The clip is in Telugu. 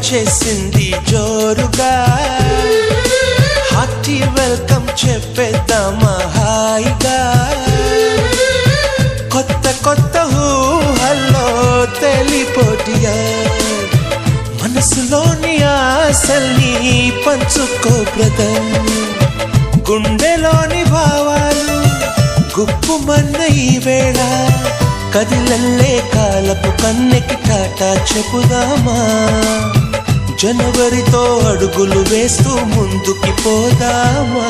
వచ్చేసింది జోరుగా హార్టీ వెల్కమ్ చెప్పేద్దామా హాయిగా కొత్త కొత్త ఊహల్లో తెలిపోటియా మనసులోని ఆశల్ని పంచుకో బ్రదర్ గుండెలోని భావాలు గుప్పుమన్న ఈ వేళ కదిలల్లే కాలపు కన్నెకి టాటా చెప్పుదామా జనవరితో అడుగులు వేస్తూ ముందుకి పోదామా